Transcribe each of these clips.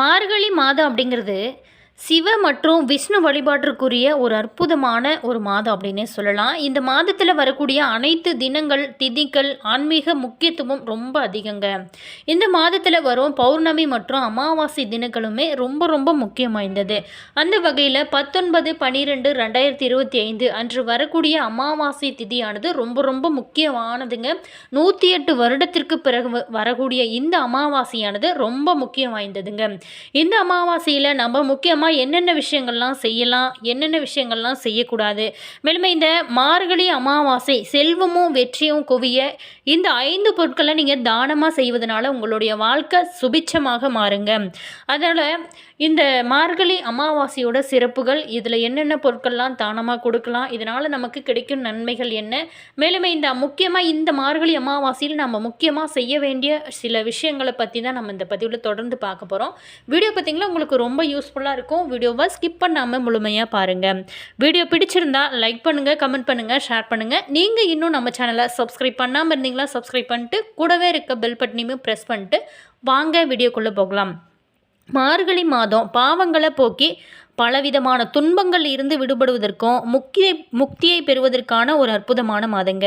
மார்கழி மாதம் அப்படிங்கிறது சிவ மற்றும் விஷ்ணு வழிபாட்டிற்குரிய ஒரு அற்புதமான ஒரு மாதம் அப்படின்னே சொல்லலாம். இந்த மாதத்தில் வரக்கூடிய அனைத்து தினங்கள், திதிகள், ஆன்மீக முக்கியத்துவம் ரொம்ப அதிகங்க. இந்த மாதத்தில் வரும் பௌர்ணமி மற்றும் அமாவாசை தினங்களுமே ரொம்ப ரொம்ப முக்கியம் வாய்ந்தது. அந்த வகையில் 19/12/2025 அன்று வரக்கூடிய அமாவாசை திதியானது ரொம்ப ரொம்ப முக்கியமானதுங்க. 108 வருடத்திற்கு பிறகு வரக்கூடிய இந்த அமாவாசையானது ரொம்ப முக்கியம் வாய்ந்ததுங்க. இந்த அமாவாசையில் நம்ம முக்கியமாக என்னென்ன விஷயங்கள்லாம் செய்யலாம், என்னென்ன விஷயங்கள்லாம் செய்யக்கூடாது, மேலுமே இந்த மார்கழி அமாவாசை செல்வமும் வெற்றியும் குவிய இந்த 5 பொருட்களை நீங்கள் தானமாக செய்வதனால உங்களுடைய வாழ்க்கை சுபிட்சமாக மாறுங்க. அதனால் இந்த மார்கழி அமாவாசையோட சிறப்புகள், இதில் என்னென்ன பொருட்கள்லாம் தானமாக கொடுக்கலாம், இதனால் நமக்கு கிடைக்கும் நன்மைகள் என்ன, மேலுமே இந்த முக்கியமாக இந்த மார்கழி அமாவாசையில் நம்ம முக்கியமாக செய்ய வேண்டிய சில விஷயங்களை பற்றி தான் நம்ம இந்த பதிவில் தொடர்ந்து பார்க்க போகிறோம். வீடியோ பார்த்திங்கன்னா உங்களுக்கு ரொம்ப யூஸ்ஃபுல்லாக இருக்கும். வீடியோவை ஸ்கிப் பண்ணாமல் முழுமையாக பாருங்கள். வீடியோ பிடிச்சிருந்தா லைக் பண்ணுங்கள், கமெண்ட் பண்ணுங்கள், ஷேர் பண்ணுங்கள். நீங்கள் இன்னும் நம்ம சேனலை சப்ஸ்கிரைப் பண்ணாமல் இருந்தீங்களா சப்ஸ்கிரைப் பண்ணிட்டு கூடவே இருக்க பெல் பட்டனையும் ப்ரெஸ் பண்ணிட்டு வாங்க வீடியோக்குள்ளே போகலாம். மார்கழி மாதம் பாவங்களை போக்கி பலவிதமான துன்பங்கள் இருந்து விடுபடுவதற்கும் முக்தியை பெறுவதற்கான ஒரு அற்புதமான மாதங்க.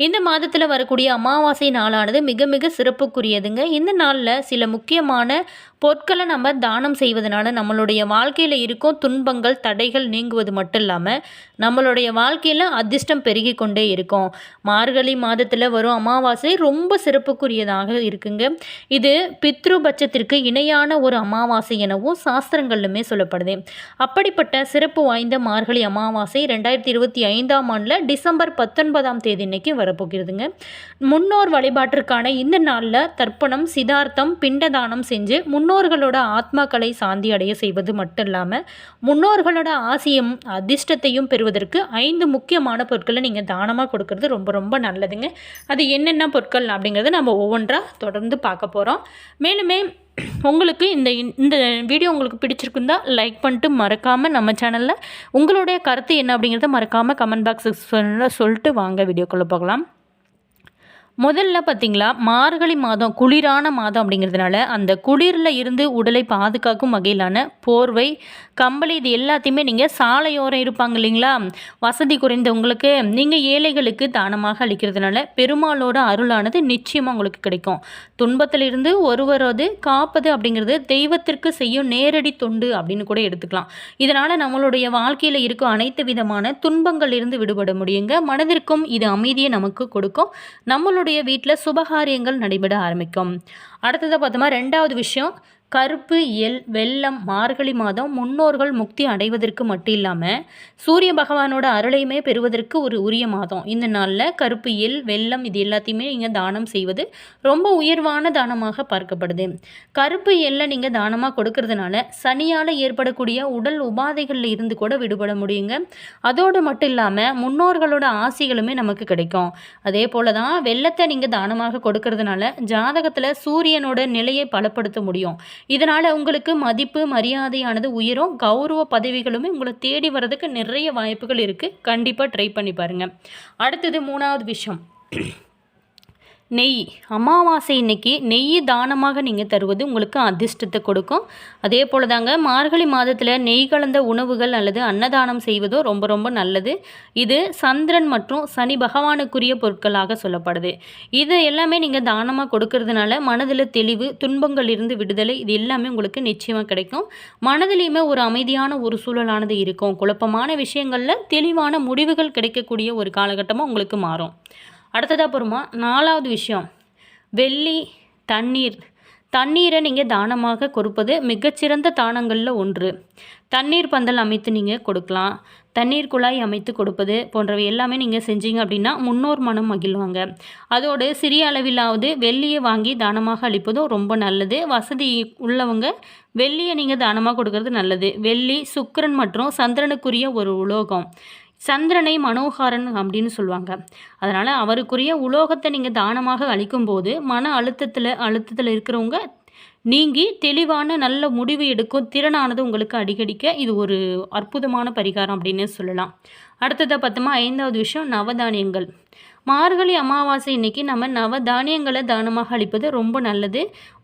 இந்த மாதத்தில் வரக்கூடிய அமாவாசை நாளானது மிக மிக சிறப்புக்குரியதுங்க. இந்த நாளில் சில முக்கியமான பொருட்களை நம்ம தானம் செய்வதனால நம்மளுடைய வாழ்க்கையில் இருக்கும் துன்பங்கள், தடைகள் நீங்குவது மட்டும் இல்லாமல் நம்மளுடைய வாழ்க்கையில் அதிர்ஷ்டம் பெருகி கொண்டே இருக்கும். மார்கழி மாதத்தில் வரும் அமாவாசை ரொம்ப சிறப்புக்குரியதாக இருக்குங்க. இது பித்ருபட்சத்திற்கு இணையான ஒரு அமாவாசை எனவும் சாஸ்திரங்களிலுமே சொல்லப்படுது. அப்படிப்பட்ட சிறப்பு வாய்ந்த மார்கழி அமாவாசை 2025ஆம் ஆண்டில் டிசம்பர் 19ஆம் தேதி இன்னைக்கு வரப்போகிறதுங்க. முன்னோர் வழிபாட்டிற்கான இந்த நாளில் தர்ப்பணம், சிதார்த்தம், பிண்டதானம் செஞ்சு முன்னோர்களோட ஆத்மாக்களை சாந்தி அடைய செய்வது மட்டும் இல்லாமல் முன்னோர்களோட ஆசையும் அதிர்ஷ்டத்தையும் பெறுவதற்கு 5 முக்கியமான பொருட்களை நீங்கள் தானமாக கொடுக்கறது ரொம்ப ரொம்ப நல்லதுங்க. அது என்னென்ன பொருட்கள் அப்படிங்கிறத நம்ம ஒவ்வொன்றா தொடர்ந்து பார்க்க போகிறோம். மேலுமே உங்களுக்கு இந்த வீடியோ உங்களுக்கு பிடிச்சிருக்குந்தா லைக் பண்ணிட்டு மறக்காமல் நம்ம சேனலில் உங்களுடைய கருத்து என்ன அப்படிங்கிறத மறக்காமல் கமெண்ட் பாக்ஸில் சொல்லிட்டு வாங்க வீடியோக்குள்ளே போகலாம். முதல்ல பார்த்திங்களா, மார்கழி மாதம் குளிரான மாதம் அப்படிங்கிறதுனால அந்த குளிரில் இருந்து உடலை பாதுகாக்கும் வகையிலான போர்வை, கம்பளி இது எல்லாத்தையுமே நீங்கள் சாலையோரம் இருப்பாங்க இல்லைங்களா, வசதி குறைந்தவங்களுக்கு, நீங்கள் ஏழைகளுக்கு தானமாக அளிக்கிறதுனால பெருமாளோட அருளானது நிச்சயமாக உங்களுக்கு கிடைக்கும். துன்பத்திலிருந்து ஒருவரது காப்பது அப்படிங்கிறது தெய்வத்திற்கு செய்யும் நேரடி தொண்டு அப்படின்னு கூட எடுத்துக்கலாம். இதனால் நம்மளுடைய வாழ்க்கையில் இருக்கும் அனைத்து விதமான துன்பங்கள் இருந்து விடுபட முடியுங்க. மனதிற்கும் இது அமைதியை நமக்கு கொடுக்கும். நம்மளுடைய வீட்டில் சுபகாரியங்கள் நடைபெற ஆரம்பிக்கும். அடுத்ததாக பார்த்தோமா, 2வது விஷயம் கருப்பு எள், வெல்லம். மார்கழி மாதம் முன்னோர்கள் முக்தி அடைவதற்கு மட்டும் இல்லாமல் சூரிய பகவானோட அருளையுமே பெறுவதற்கு ஒரு உரிய மாதம். இந்த நாளில் கருப்பு எள், வெல்லம் இது எல்லாத்தையுமே நீங்கள் தானம் செய்வது ரொம்ப உயர்வான தானமாக பார்க்கப்படுது. கருப்பு எள்ளை நீங்கள் தானமாக கொடுக்கறதுனால சனியால் ஏற்படக்கூடிய உடல் உபாதைகளில் இருந்து கூட விடுபட முடியுங்க. அதோடு மட்டும் இல்லாமல் முன்னோர்களோட ஆசைகளுமே நமக்கு கிடைக்கும். அதே போல தான் வெல்லத்தை நீங்கள் தானமாக கொடுக்கறதுனால ஜாதகத்தில் சூரியனோட நிலையை பலப்படுத்த முடியும். இதனால் உங்களுக்கு மதிப்பு, மரியாதையானது உயரும். கௌரவ பதவிகளுமே உங்களை தேடி வர்றதுக்கு நிறைய வாய்ப்புகள் இருக்குது. கண்டிப்பாக ட்ரை பண்ணி பாருங்கள். அடுத்தது 3வது விஷயம் நெய். அமாவாசை இன்னைக்கு நெய் தானமாக நீங்கள் தருவது உங்களுக்கு அதிர்ஷ்டத்தை கொடுக்கும். அதே போல் தாங்க மார்கழி மாதத்தில் நெய் கலந்த உணவுகள் அல்லது அன்னதானம் செய்வதோ ரொம்ப ரொம்ப நல்லது. இது சந்திரன் மற்றும் சனி பகவானுக்குரிய பொருட்களாக சொல்லப்படுது. இது எல்லாமே நீங்கள் தானமாக கொடுக்கறதுனால மனதில் தெளிவு, துன்பங்கள் இருந்து விடுதலை இது எல்லாமே உங்களுக்கு நிச்சயமாக கிடைக்கும். மனதிலையுமே ஒரு அமைதியான ஒரு சூழலானது இருக்கும். குழப்பமான விஷயங்களில் தெளிவான முடிவுகள் கிடைக்கக்கூடிய ஒரு காலகட்டமாக உங்களுக்கு மாறும். அடுத்ததாக போகிறோமா, 4வது விஷயம் வெள்ளி, தண்ணீர். தண்ணீரை நீங்கள் தானமாக கொடுப்பது மிகச்சிறந்த தானங்களில் ஒன்று. தண்ணீர் பந்தல் அமைத்து நீங்கள் கொடுக்கலாம். தண்ணீர் குழாய் அமைத்து கொடுப்பது போன்றவை எல்லாமே நீங்கள் செஞ்சீங்க அப்படின்னா முன்னோர் மனம் மகிழ்வாங்க. அதோடு சிறிய அளவிலாவது வெள்ளியை வாங்கி தானமாக அளிப்பதும் ரொம்ப நல்லது. வசதி உள்ளவங்க வெள்ளியை நீங்கள் தானமாக கொடுக்கறது நல்லது. வெள்ளி சுக்கிரன் மற்றும் சந்திரனுக்குரிய ஒரு உலோகம். சந்திரனை மனோகாரன் அப்படின்னு சொல்லுவாங்க. அதனால் அவருக்குரிய உலோகத்தை நீங்கள் தானமாக அளிக்கும்போது மன அழுத்தத்தில் இருக்கிறவங்க நீங்கி தெளிவான நல்ல முடிவு எடுக்கும் திறனானது உங்களுக்கு அடிக்கடிக்க இது ஒரு அற்புதமான பரிகாரம் அப்படின்னு சொல்லலாம். அடுத்ததாக பார்த்தோமா, 5வது விஷயம் நவதானியங்கள். மார்கழி அமாவாசை இன்னைக்கு நம்ம நவ தானியங்களை தானமாக அளிப்பது ரொம்ப நல்லது.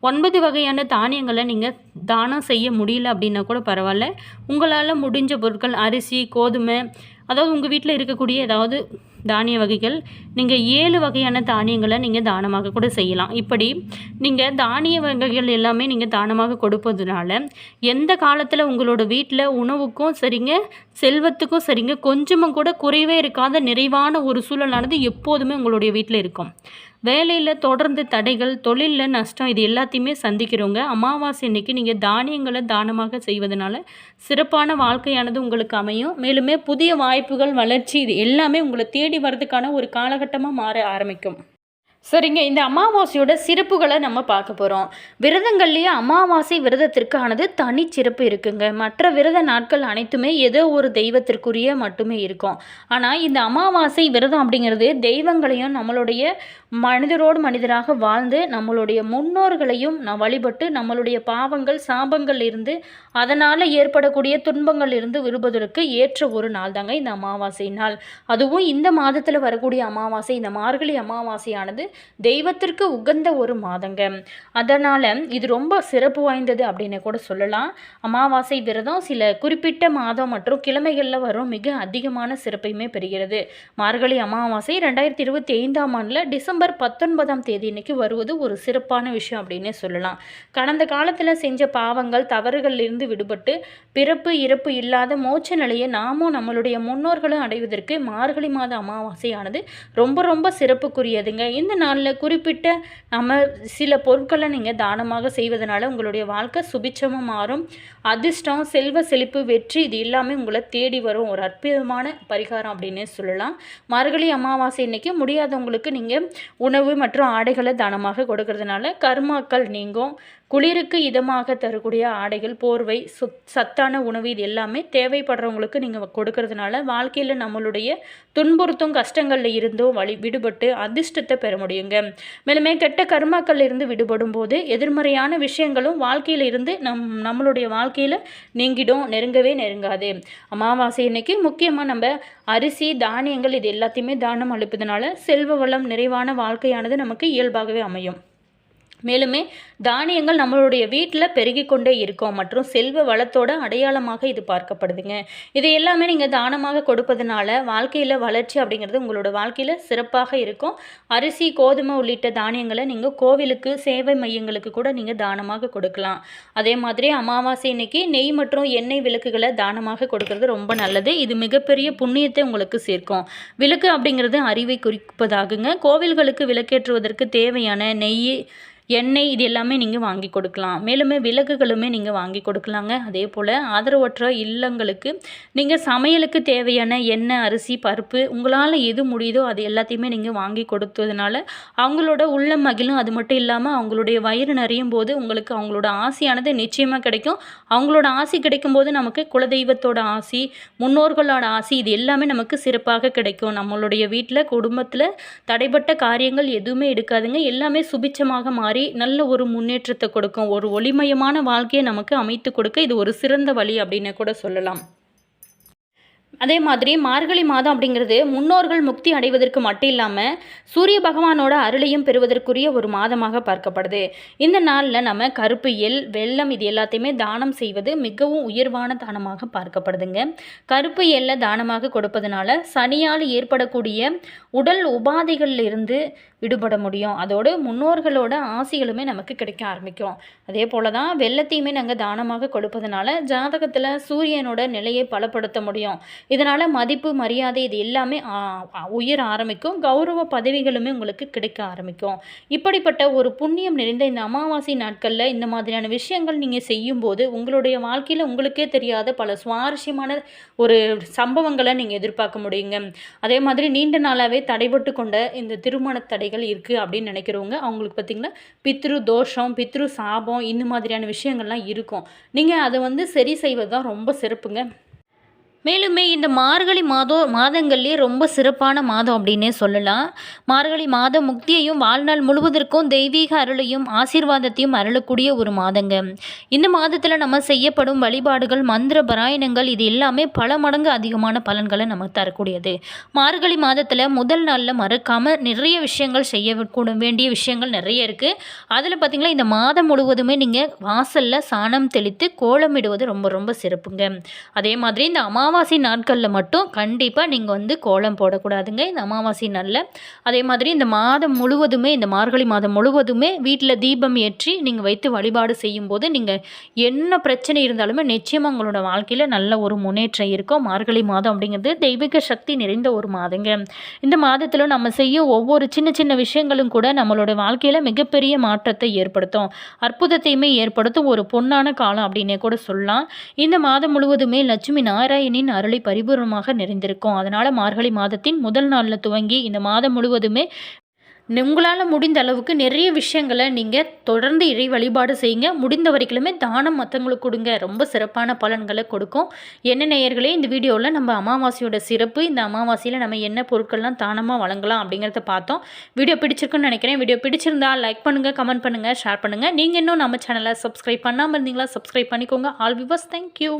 9 வகையான தானியங்களை நீங்கள் தானம் செய்ய முடியல அப்படின்னா கூட பரவாயில்ல. உங்களால் முடிஞ்ச பொருட்கள் அரிசி, கோதுமை, அதாவது உங்கள் வீட்டில் இருக்கக்கூடிய ஏதாவது தானிய வகைகள், நீங்கள் 7 வகையான தானியங்களை நீங்கள் தானமாக கூட செய்யலாம். இப்படி நீங்கள் தானிய வகைகள் எல்லாமே நீங்கள் தானமாக கொடுப்பதுனால எந்த காலத்தில் உங்களோட வீட்டில் உணவுக்கும் சரிங்க, செல்வத்துக்கும் சரிங்க, கொஞ்சமும் கூட குறைவே இருக்காத நிறைவான ஒரு சூழலானது எப்போதுமே உங்களுடைய வீட்டில் இருக்கும். வேலையில் தொடர்ந்து தடைகள், தொழிலில் நஷ்டம், இது எல்லாத்தையுமே சந்திக்கிறவங்க அமாவாசை அன்னைக்கு நீங்கள் தானியங்களை தானமாக செய்வதனால சிறப்பான வாழ்க்கையானது உங்களுக்கு அமையும். மேலுமே புதிய வாய்ப்புகள், வளர்ச்சி, இது எல்லாமே உங்களை தேடி வர்றதுக்கான ஒரு காலகட்டமாக மாற ஆரம்பிக்கும். சரிங்க, இந்த அமாவாசையோட சிறப்புகளை நம்ம பார்க்க போகிறோம். விரதங்கள்லேயே அமாவாசை விரதத்திற்கானது தனி சிறப்பு இருக்குங்க. மற்ற விரத நாட்கள் அனைத்துமே ஏதோ ஒரு தெய்வத்திற்குரிய மட்டுமே இருக்கும். ஆனால் இந்த அமாவாசை விரதம் அப்படிங்கிறது தெய்வங்களையும் நம்மளுடைய மனிதரோடு மனிதராக வாழ்ந்து நம்மளுடைய முன்னோர்களையும் வழிபட்டு நம்மளுடைய பாவங்கள், சாபங்கள் இருந்து அதனால் ஏற்படக்கூடிய துன்பங்கள் இருந்து விடுபதற்கு ஏற்ற ஒரு நாள் தாங்க இந்த அமாவாசை நாள். அதுவும் இந்த மாதத்தில் வரக்கூடிய அமாவாசை, இந்த மார்கழி அமாவாசையானது தெய்வத்திற்கு உகந்த ஒரு மாதங்க. அதனால் இது ரொம்ப சிறப்பு வாய்ந்தது அப்படின்னு கூட சொல்லலாம். அமாவாசை விரதம் சில குறிப்பிட்ட மாதம் மற்றும் கிழமைகளில் வரும் மிக அதிகமான சிறப்பையுமே பெறுகிறது. மார்கழி அமாவாசை 2025ஆம் ஆண்டில் டிசம்பர் 19ஆம் தேதி இன்னைக்கு வருவது ஒரு சிறப்பான விஷயம் அப்படின்னு சொல்லலாம். கடந்த காலத்தில் செஞ்ச பாவங்கள், தவறுகளிலிருந்து விடுபட்டு பிறப்பு இறப்பு இல்லாத மோட்ச நிலையை நாமும் நம்மளுடைய முன்னோர்களும் அடைவதற்கு மார்கழி மாத அமாவாசையானது ரொம்ப ரொம்ப சிறப்புக்குரியதுங்க. இந்த நாளில் குறிப்பிட்ட நம்ம சில பொருட்களை நீங்கள் தானமாக செய்வதனால உங்களுடைய வாழ்க்கை சுபிட்சமாக மாறும். அதிர்ஷ்டம், செல்வ செழிப்பு, வெற்றி, இது எல்லாமே உங்களை தேடி வரும் ஒரு அற்புதமான பரிகாரம் அப்படின்னு சொல்லலாம். மார்கழி அமாவாசை இன்னைக்கு முடியாதவங்களுக்கு நீங்கள் உணவு மற்றும் ஆடைகளை தானமாக கொடுக்கறதுனால கர்மாக்கள் நீங்கும். குளிருக்கு இதமாக தரக்கூடிய ஆடைகள், போர்வை, சத்தான உணவு, இது எல்லாமே தேவைப்படுறவங்களுக்கு நீங்கள் கொடுக்கறதுனால வாழ்க்கையில் நம்மளுடைய துன்புறுத்தும் கஷ்டங்களில் இருந்தும் விடுபட்டு அதிர்ஷ்டத்தை பெற முடியுங்க. மேலுமே கெட்ட கர்மாக்கள் இருந்து விடுபடும் போது எதிர்மறையான விஷயங்களும் வாழ்க்கையில் இருந்து நம்மளுடைய வாழ்க்கையில் நீங்கிடும், நெருங்கவே நெருங்காது. அமாவாசை இன்னைக்கு முக்கியமாக நம்ம அரிசி, தானியங்கள், இது எல்லாத்தையுமே தானம் அளிப்பதனால செல்வ வளம், நிறைவான வாழ்க்கையானது நமக்கு இயல்பாகவே அமையும். மேலுமே தானியங்கள் நம்மளுடைய வீட்டில் பெருகி கொண்டே இருக்கும் மற்றும் செல்வ வளத்தோட அடையாளமாக இது பார்க்கப்படுதுங்க. இது எல்லாமே நீங்கள் தானமாக கொடுப்பதனால வாழ்க்கையில் வளர்ச்சி அப்படிங்கிறது உங்களோட வாழ்க்கையில் சிறப்பாக இருக்கும். அரிசி, கோதுமை உள்ளிட்ட தானியங்களை நீங்கள் கோவிலுக்கு, சேவை மையங்களுக்கு கூட நீங்கள் தானமாக கொடுக்கலாம். அதே மாதிரி அமாவாசை இன்னைக்கு நெய் மற்றும் எண்ணெய் விளக்குகளை தானமாக கொடுக்கறது ரொம்ப நல்லது. இது மிகப்பெரிய புண்ணியத்தை உங்களுக்கு சேர்க்கும். விளக்கு அப்படிங்கிறது அறிவை குறிப்பதாகுங்க. கோவில்களுக்கு விளக்கேற்றுவதற்கு தேவையான நெய், எண்ணெய், இது எல்லாமே நீங்கள் வாங்கி கொடுக்கலாம். மேலுமே விளக்குகளுமே நீங்கள் வாங்கி கொடுக்கலாங்க. அதே போல் ஆதரவற்ற இல்லங்களுக்கு நீங்கள் சமையலுக்கு தேவையான எண்ணெய், அரிசி, பருப்பு, உங்களால் எது முடியுதோ அது எல்லாத்தையுமே நீங்கள் வாங்கி கொடுத்ததுனால அவங்களோட உள்ள மகிழும். அது மட்டும் இல்லாமல் அவங்களுடைய வயிறு நிறையும் போது உங்களுக்கு அவங்களோட ஆசையானது நிச்சயமாக கிடைக்கும். அவங்களோட ஆசி கிடைக்கும் போது நமக்கு குலதெய்வத்தோட ஆசி, முன்னோர்களோட ஆசி, இது எல்லாமே நமக்கு சிறப்பாக கிடைக்கும். நம்மளுடைய வீட்டில், குடும்பத்தில் தடைப்பட்ட காரியங்கள் எதுவுமே எடுக்காதுங்க. எல்லாமே சுபிட்சமாக மாறி நல்ல ஒரு முன்னேற்றத்தை கொடுக்கும். ஒரு ஒளிமயமான வாழ்க்கையை நமக்கு அமைத்து கொடுக்க இது ஒரு சிறந்த வழி அப்படின்னு கூட சொல்லலாம். அதே மாதிரி மார்கழி மாதம் அப்படிங்கிறது முன்னோர்கள் முக்தி அடைவதற்கு மட்டும் இல்லாமல் சூரிய பகவானோட அருளையும் பெறுவதற்குரிய ஒரு மாதமாக பார்க்கப்படுது. இந்த நாளில் நம்ம கருப்பு எள், வெல்லம், இது எல்லாத்தையுமே தானம் செய்வது மிகவும் உயர்வான தானமாக பார்க்கப்படுதுங்க. கருப்பு எள்ளை தானமாக கொடுப்பதனால சனியால் ஏற்படக்கூடிய உடல் உபாதைகளில் இருந்து விடுபட முடியும். அதோடு முன்னோர்களோட ஆசிகளுமே நமக்கு கிடைக்க ஆரம்பிக்கும். அதே போல் தான் வெள்ளத்தையுமே நாங்கள் தானமாக கொடுப்பதனால ஜாதகத்தில் சூரியனோட நிலையை பலப்படுத்த முடியும். இதனால் மதிப்பு, மரியாதை, இது எல்லாமே உயர ஆரம்பிக்கும். கௌரவ பதவிகளுமே உங்களுக்கு கிடைக்க ஆரம்பிக்கும். இப்படிப்பட்ட ஒரு புண்ணியம் நிறைந்த இந்த அமாவாசை நாட்களில் இந்த மாதிரியான விஷயங்கள் நீங்கள் செய்யும்போது உங்களுடைய வாழ்க்கையில் உங்களுக்கே தெரியாத பல சுவாரஸ்யமான ஒரு சம்பவங்களை நீங்கள் எதிர்பார்க்க முடியுங்க. அதே மாதிரி நீண்ட நாளாகவே தடைபட்டு கொண்ட இந்த திருமண தடைகள் இருக்குது அப்படின்னு நினைக்கிறவங்க அவங்களுக்கு பார்த்திங்கன்னா பித்ரு தோஷம், பித்ரு சாபம், இந்த மாதிரியான விஷயங்கள்லாம் இருக்கும். நீங்கள் அதை சரி செய்வது தான் ரொம்ப சிறப்புங்க. மேலுமே இந்த மார்கழி மாதங்கள்லேயே ரொம்ப சிறப்பான மாதம் அப்படின்னே சொல்லலாம். மார்கழி மாதம் முக்தியையும் வாழ்நாள் முழுவதற்கும் தெய்வீக அருளையும் ஆசீர்வாதத்தையும் அருளக்கூடிய ஒரு மாதங்க. இந்த மாதத்தில் நம்ம செய்யப்படும் வழிபாடுகள், மந்திர பாராயணங்கள் இது எல்லாமே பல மடங்கு அதிகமான பலன்களை நமக்கு தரக்கூடியது. மார்கழி மாதத்தில் முதல் நாளில் மறக்காமல் நிறைய விஷயங்கள் செய்ய வேண்டிய விஷயங்கள் நிறைய இருக்குது. அதில் பார்த்திங்கன்னா இந்த மாதம் முழுவதுமே நீங்கள் வாசலில் சாணம் தெளித்து கோலமிடுவது ரொம்ப ரொம்ப சிறப்புங்க. அதே மாதிரி இந்த அமாவாசை நாட்களில் மட்டும் கண்டிப்பாக நீங்கள் கோலம் போடக்கூடாதுங்க இந்த அமாவாசை நாளில். அதே மாதிரி இந்த மாதம் முழுவதுமே, இந்த மார்கழி மாதம் முழுவதுமே வீட்டில் தீபம் ஏற்றி நீங்கள் வைத்து வழிபாடு செய்யும்போது நீங்கள் என்ன பிரச்சனை இருந்தாலுமே நிச்சயமாக உங்களோட வாழ்க்கையில் நல்ல ஒரு முன்னேற்றம் இருக்கும். மார்கழி மாதம் அப்படிங்கிறது தெய்வீக சக்தி நிறைந்த ஒரு மாதங்க. இந்த மாதத்தில் நம்ம செய்யும் ஒவ்வொரு சின்ன சின்ன விஷயங்களும் கூட நம்மளோட வாழ்க்கையில் மிகப்பெரிய மாற்றத்தை ஏற்படுத்தும், அற்புதத்தையுமே ஏற்படுத்தும் ஒரு பொன்னான காலம் அப்படின்னே கூட சொல்லலாம். இந்த மாதம் முழுவதுமே லட்சுமி நாராயணின் அருளை பரிபூர்ணமாக நிறைந்திருக்கும். அதனால் மார்கழி மாதத்தின் முதல் நாளில் துவங்கி இந்த மாதம் முழுவதுமே உங்களால் முடிந்த அளவுக்கு நிறைய விஷயங்களை நீங்கள் தொடர்ந்து இறை வழிபாடு செய்யுங்க. முடிந்த வரைக்குமே தானம் மற்றவங்களுக்கு கொடுங்க, ரொம்ப சிறப்பான பலன்களை கொடுக்கும். என்ன நேயர்களே, இந்த வீடியோவில் நம்ம அமாவாசையோட சிறப்பு, இந்த அமாவாசையில் நம்ம என்ன பொருட்கள்லாம் தானமாக வழங்கலாம் அப்படிங்கிறத பார்த்தோம். வீடியோ பிடிச்சிருக்குன்னு நினைக்கிறேன். வீடியோ பிடிச்சிருந்தா லைக் பண்ணுங்கள், கமெண்ட் பண்ணுங்கள், ஷேர் பண்ணுங்கள். நீங்கள் இன்னும் நம்ம சேனலை சப்ஸ்கிரைப் பண்ணாமல் இருந்தீங்களா, சப்ஸ்கிரைப் பண்ணிக்கோங்க. All viewers, thank you.